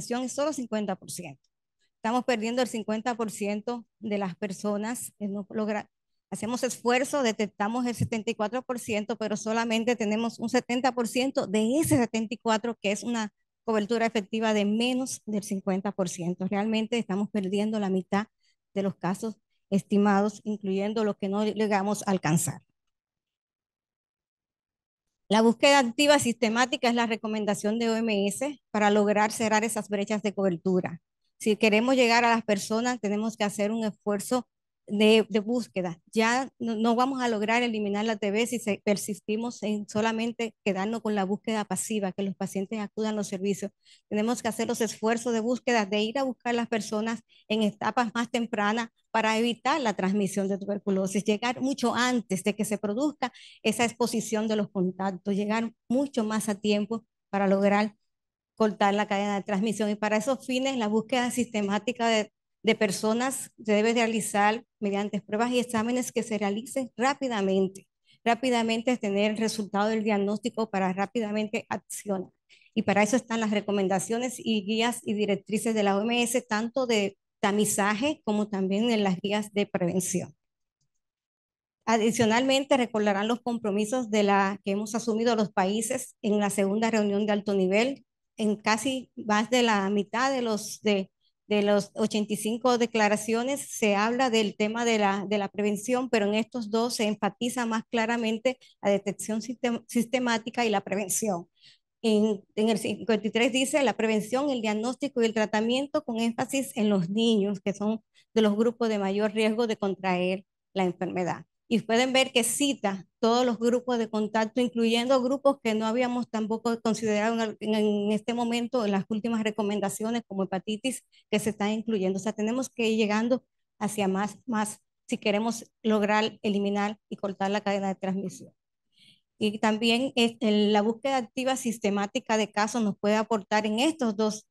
prevención es solo 50%. Estamos perdiendo el 50% de las personas que no logra. Hacemos esfuerzo, detectamos el 74%, pero solamente tenemos un 70% de ese 74% que es una cobertura efectiva de menos del 50%. Realmente estamos perdiendo la mitad de los casos estimados, incluyendo los que no llegamos a alcanzar. La búsqueda activa sistemática es la recomendación de OMS para lograr cerrar esas brechas de cobertura. Si queremos llegar a las personas, tenemos que hacer un esfuerzo de búsqueda. Ya no vamos a lograr eliminar la TB si persistimos en solamente quedarnos con la búsqueda pasiva, que los pacientes acudan a los servicios. Tenemos que hacer los esfuerzos de búsqueda, de ir a buscar a las personas en etapas más tempranas para evitar la transmisión de tuberculosis, llegar mucho antes de que se produzca esa exposición de los contactos, llegar mucho más a tiempo para lograr cortar la cadena de transmisión. Y para esos fines, la búsqueda sistemática de personas se debe realizar mediante pruebas y exámenes que se realicen rápidamente. Rápidamente tener el resultado del diagnóstico para rápidamente accionar. Y para eso están las recomendaciones y guías y directrices de la OMS, tanto de tamizaje como también en las guías de prevención. Adicionalmente, recordarán los compromisos que hemos asumido los países en la segunda reunión de alto nivel. En casi más de la mitad de los 85 declaraciones se habla del tema de la prevención, pero en estos dos se enfatiza más claramente la detección sistemática y la prevención. En el 53 dice la prevención, el diagnóstico y el tratamiento con énfasis en los niños, que son de los grupos de mayor riesgo de contraer la enfermedad. Y pueden ver que cita todos los grupos de contacto, incluyendo grupos que no habíamos tampoco considerado en este momento en las últimas recomendaciones como hepatitis que se están incluyendo. O sea, tenemos que ir llegando hacia más si queremos lograr eliminar y cortar la cadena de transmisión. Y también la búsqueda activa sistemática de casos nos puede aportar en estos dos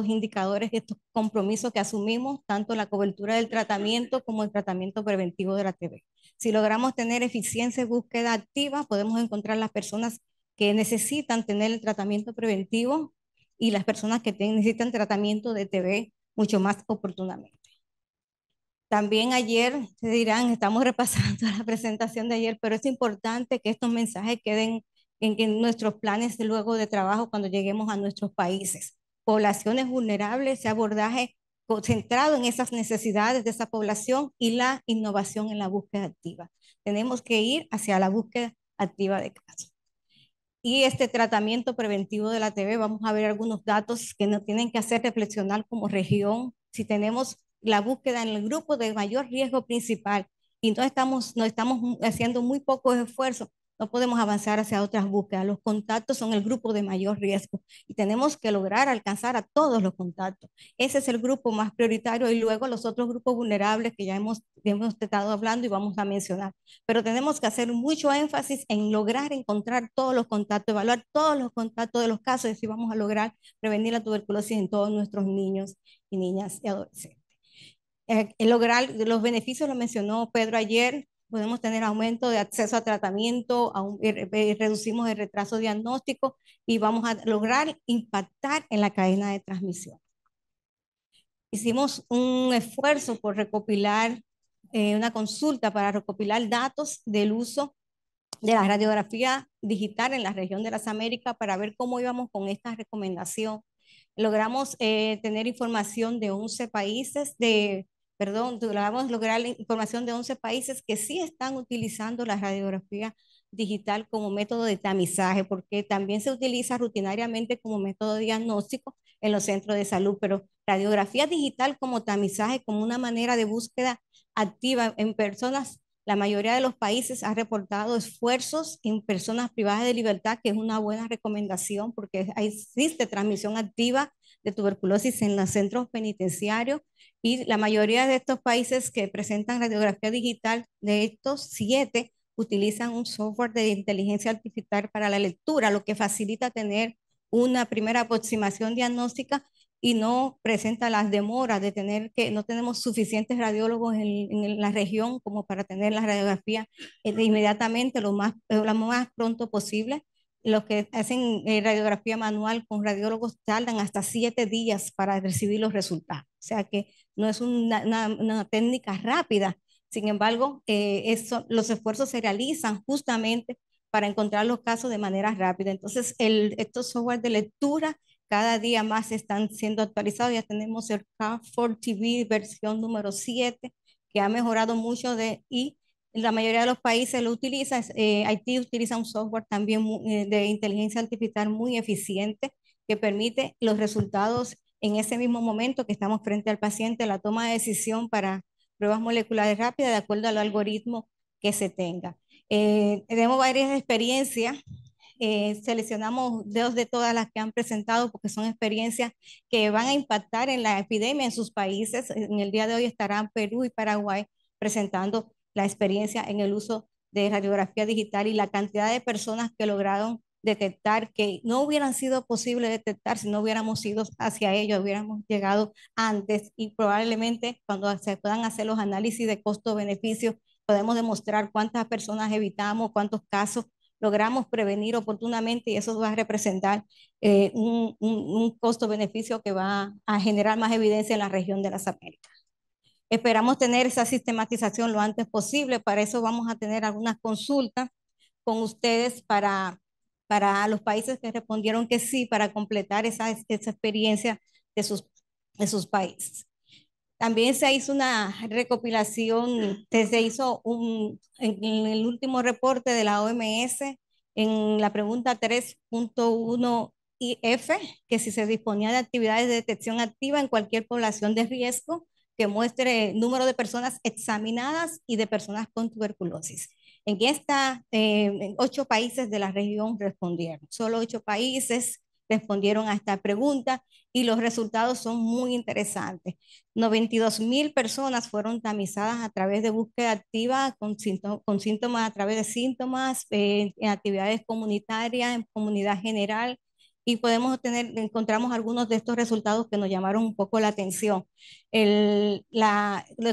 indicadores, estos compromisos que asumimos, tanto la cobertura del tratamiento como el tratamiento preventivo de la TB. Si logramos tener eficiencia y búsqueda activa, podemos encontrar las personas que necesitan tener el tratamiento preventivo y las personas que necesitan tratamiento de TB mucho más oportunamente. También ayer, se dirán, estamos repasando la presentación de ayer, pero es importante que estos mensajes queden en nuestros planes de luego de trabajo cuando lleguemos a nuestros países. Poblaciones vulnerables, abordaje concentrado en esas necesidades de esa población y la innovación en la búsqueda activa. Tenemos que ir hacia la búsqueda activa de casos. Y este tratamiento preventivo de la TB, vamos a ver algunos datos que nos tienen que hacer reflexionar como región. Si tenemos la búsqueda en el grupo de mayor riesgo principal y no estamos haciendo muy pocos esfuerzos, no podemos avanzar hacia otras búsquedas. Los contactos son el grupo de mayor riesgo y tenemos que lograr alcanzar a todos los contactos. Ese es el grupo más prioritario y luego los otros grupos vulnerables que ya hemos estado hablando y vamos a mencionar. Pero tenemos que hacer mucho énfasis en lograr encontrar todos los contactos, evaluar todos los contactos de los casos y así vamos a lograr prevenir la tuberculosis en todos nuestros niños y niñas y adolescentes. Lograr los beneficios, lo mencionó Pedro ayer, podemos tener aumento de acceso a tratamiento, reducimos el retraso diagnóstico y vamos a lograr impactar en la cadena de transmisión. Hicimos un esfuerzo por recopilar una consulta para recopilar datos del uso de la radiografía digital en la región de las Américas para ver cómo íbamos con esta recomendación. Logramos tener información de 11 países, logramos lograr la información de 11 países que sí están utilizando la radiografía digital como método de tamizaje, porque también se utiliza rutinariamente como método diagnóstico en los centros de salud, pero radiografía digital como tamizaje, como una manera de búsqueda activa en personas. La mayoría de los países ha reportado esfuerzos en personas privadas de libertad, que es una buena recomendación porque existe transmisión activa de tuberculosis en los centros penitenciarios y la mayoría de estos países que presentan radiografía digital, de estos 7, utilizan un software de inteligencia artificial para la lectura, lo que facilita tener una primera aproximación diagnóstica y no presenta las demoras de no tenemos suficientes radiólogos en la región como para tener la radiografía inmediatamente lo más pronto posible. los que hacen radiografía manual con radiólogos tardan hasta 7 días para recibir los resultados. O sea que no es una técnica rápida. Sin embargo, los esfuerzos se realizan justamente para encontrar los casos de manera rápida. Entonces, estos software de lectura cada día más están siendo actualizados. Ya tenemos el CAR4 TV versión número 7, que ha mejorado mucho y la mayoría de los países lo utilizan. Haití utiliza un software también de inteligencia artificial muy eficiente que permite los resultados en ese mismo momento que estamos frente al paciente, la toma de decisión para pruebas moleculares rápidas de acuerdo al algoritmo que se tenga. Tenemos varias experiencias. Seleccionamos dos de todas las que han presentado porque son experiencias que van a impactar en la epidemia en sus países. En el día de hoy estarán Perú y Paraguay presentando la experiencia en el uso de radiografía digital y la cantidad de personas que lograron detectar que no hubieran sido posible detectar si no hubiéramos ido hacia ello, hubiéramos llegado antes y probablemente cuando se puedan hacer los análisis de costo-beneficio podemos demostrar cuántas personas evitamos, cuántos casos logramos prevenir oportunamente y eso va a representar un costo-beneficio que va a generar más evidencia en la región de las Américas. Esperamos tener esa sistematización lo antes posible. Para eso vamos a tener algunas consultas con ustedes para los países que respondieron que sí, para completar esa experiencia de sus países. También se hizo una recopilación, se hizo en el último reporte de la OMS, en la pregunta 3.1 IF, que si se disponía de actividades de detección activa en cualquier población de riesgo que muestre el número de personas examinadas y de personas con tuberculosis. En esta, 8 países de la región respondieron, solo 8 países respondieron a esta pregunta y los resultados son muy interesantes. 92,000 personas fueron tamizadas a través de búsqueda activa con síntomas, a través de síntomas, en actividades comunitarias, en comunidad general, y encontramos algunos de estos resultados que nos llamaron un poco la atención. El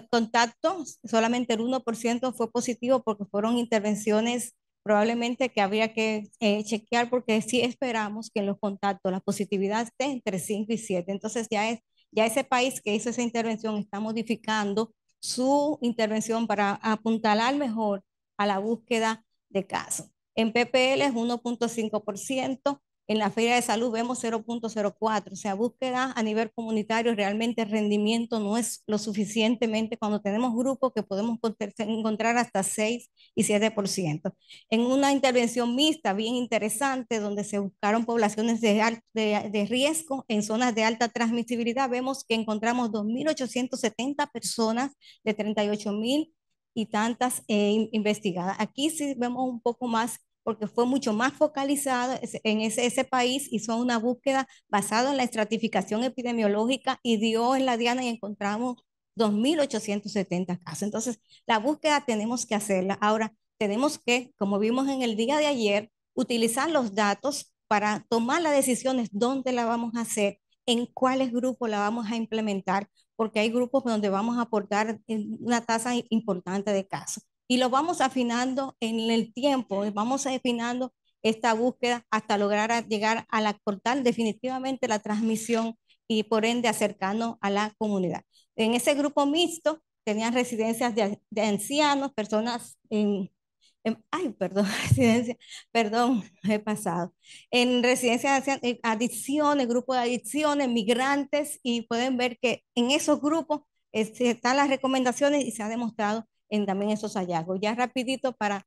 contacto, solamente el 1% fue positivo porque fueron intervenciones probablemente que habría que chequear porque sí esperamos que en los contactos la positividad esté entre 5 y 7. Entonces ya ese país que hizo esa intervención está modificando su intervención para apuntalar mejor a la búsqueda de casos. En PPL es 1.5%, en la Feria de Salud vemos 0.04%, o sea, búsqueda a nivel comunitario, realmente el rendimiento no es lo suficientemente cuando tenemos grupos que podemos encontrar hasta 6 y 7%. En una intervención mixta bien interesante, donde se buscaron poblaciones de riesgo en zonas de alta transmisibilidad, vemos que encontramos 2.870 personas de 38,000 y tantas investigadas. Aquí sí vemos un poco más porque fue mucho más focalizado en ese país, hizo una búsqueda basada en la estratificación epidemiológica y dio en la diana y encontramos 2.870 casos. Entonces, la búsqueda tenemos que hacerla. Ahora, tenemos que, como vimos en el día de ayer, utilizar los datos para tomar las decisiones dónde la vamos a hacer, en cuáles grupos la vamos a implementar, porque hay grupos donde vamos a aportar una tasa importante de casos. Y lo vamos afinando en el tiempo, vamos afinando esta búsqueda hasta lograr llegar a cortar definitivamente la transmisión y por ende acercarnos a la comunidad. En ese grupo mixto tenían residencias de ancianos, personas ay, perdón, residencia, perdón, he pasado. En residencias de adicciones, grupos de adicciones, migrantes, y pueden ver que en esos grupos están las recomendaciones y se ha demostrado también esos hallazgos. Ya rapidito para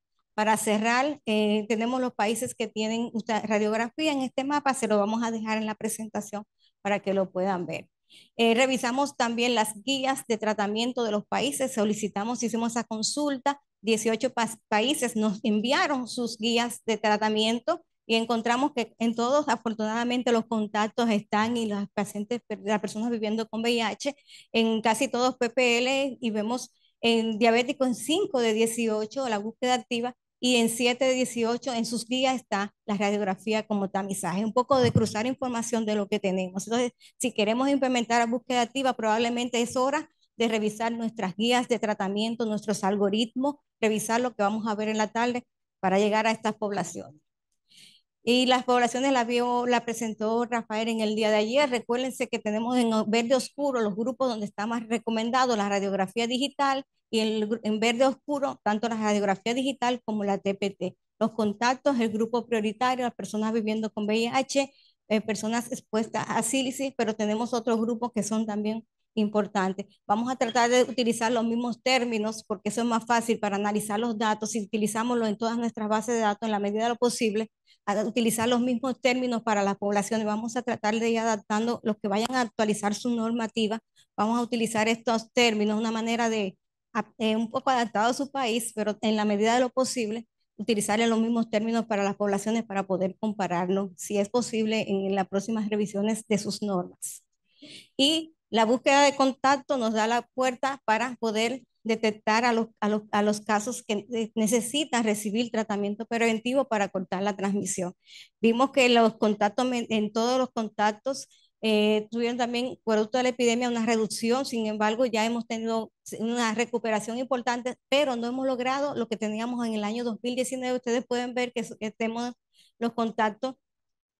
cerrar, tenemos los países que tienen radiografía en este mapa, se lo vamos a dejar en la presentación para que lo puedan ver. Revisamos también las guías de tratamiento de los países, solicitamos, hicimos esa consulta, 18 países nos enviaron sus guías de tratamiento y encontramos que en todos, afortunadamente, los contactos están y las pacientes, las personas viviendo con VIH, en casi todos PPL y vemos en diabético en 5 de 18 la búsqueda activa y en 7 de 18 en sus guías está la radiografía como tamizaje, un poco de cruzar información de lo que tenemos. Entonces, si queremos implementar la búsqueda activa, probablemente es hora de revisar nuestras guías de tratamiento, nuestros algoritmos, revisar lo que vamos a ver en la tarde para llegar a estas poblaciones. Y las poblaciones la presentó Rafael en el día de ayer. Recuérdense que tenemos en verde oscuro los grupos donde está más recomendado la radiografía digital y en verde oscuro tanto la radiografía digital como la TPT. Los contactos, el grupo prioritario, las personas viviendo con VIH, personas expuestas a sílisis, pero tenemos otros grupos que son también importantes. Vamos a tratar de utilizar los mismos términos porque eso es más fácil para analizar los datos si utilizámoslo en todas nuestras bases de datos en la medida de lo posible a utilizar los mismos términos para la población y vamos a tratar de ir adaptando los que vayan a actualizar su normativa. Vamos a utilizar estos términos, una manera de un poco adaptado a su país, pero en la medida de lo posible, utilizar los mismos términos para las poblaciones para poder compararlo, si es posible, en las próximas revisiones de sus normas. Y la búsqueda de contacto nos da la puerta para poder detectar a los casos que necesitan recibir tratamiento preventivo para cortar la transmisión. Vimos que los contactos, en todos los contactos, tuvieron también, producto de la epidemia, una reducción. Sin embargo, ya hemos tenido una recuperación importante, pero no hemos logrado lo que teníamos en el año 2019. Ustedes pueden ver que tenemos los contactos,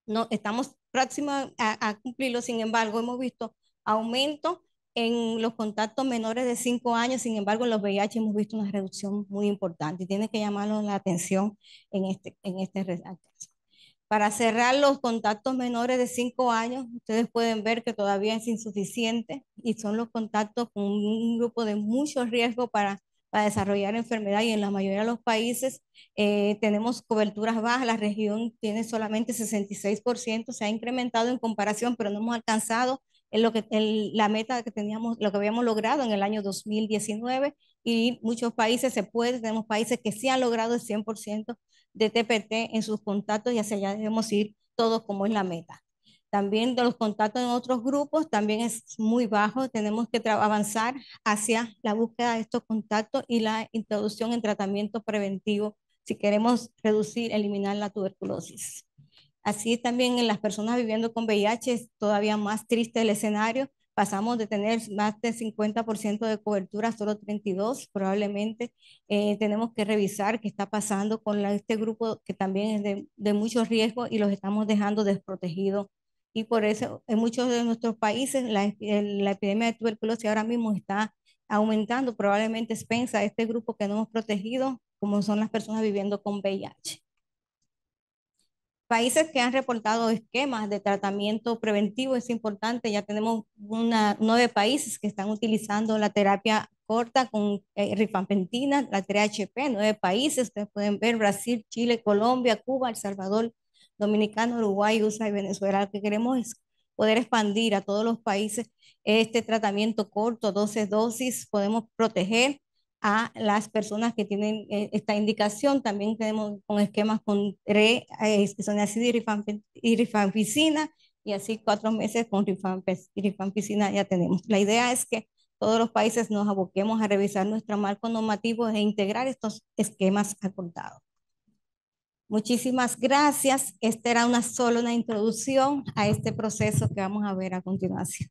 no, estamos próximos a cumplirlo. Sin embargo, hemos visto aumento en los contactos menores de 5 años. Sin embargo, en los VIH hemos visto una reducción muy importante y tiene que llamarnos la atención en este caso. Para cerrar los contactos menores de 5 años, ustedes pueden ver que todavía es insuficiente y son los contactos con un grupo de mucho riesgo para desarrollar enfermedad y en la mayoría de los países tenemos coberturas bajas. La región tiene solamente 66%, se ha incrementado en comparación, pero no hemos alcanzado la meta que teníamos, lo que habíamos logrado en el año 2019 y muchos países se puede, tenemos países que sí han logrado el 100% de TPT en sus contactos y hacia allá debemos ir todos como es la meta. También de los contactos en otros grupos también es muy bajo. Tenemos que avanzar hacia la búsqueda de estos contactos y la introducción en tratamiento preventivo si queremos reducir, eliminar la tuberculosis. Así también en las personas viviendo con VIH es todavía más triste el escenario. Pasamos de tener más del 50% de cobertura a solo 32%. Probablemente tenemos que revisar qué está pasando con este grupo que también es de mucho riesgo y los estamos dejando desprotegidos. Y por eso en muchos de nuestros países la epidemia de tuberculosis ahora mismo está aumentando. Probablemente expensa a este grupo que no hemos protegido, como son las personas viviendo con VIH. Países que han reportado esquemas de tratamiento preventivo es importante. Ya tenemos 9 países que están utilizando la terapia corta con rifampicina, la THP, 9 países. Ustedes pueden ver Brasil, Chile, Colombia, Cuba, El Salvador, Dominicano, Uruguay, USA y Venezuela. Lo que queremos es poder expandir a todos los países este tratamiento corto, 12 dosis. Podemos proteger a las personas que tienen esta indicación. También tenemos con esquemas con isoniazida y rifampicina y así 4 meses con rifampicina ya tenemos. La idea es que todos los países nos aboquemos a revisar nuestro marco normativo e integrar estos esquemas acordados. Muchísimas gracias. Esta era solo una introducción a este proceso que vamos a ver a continuación.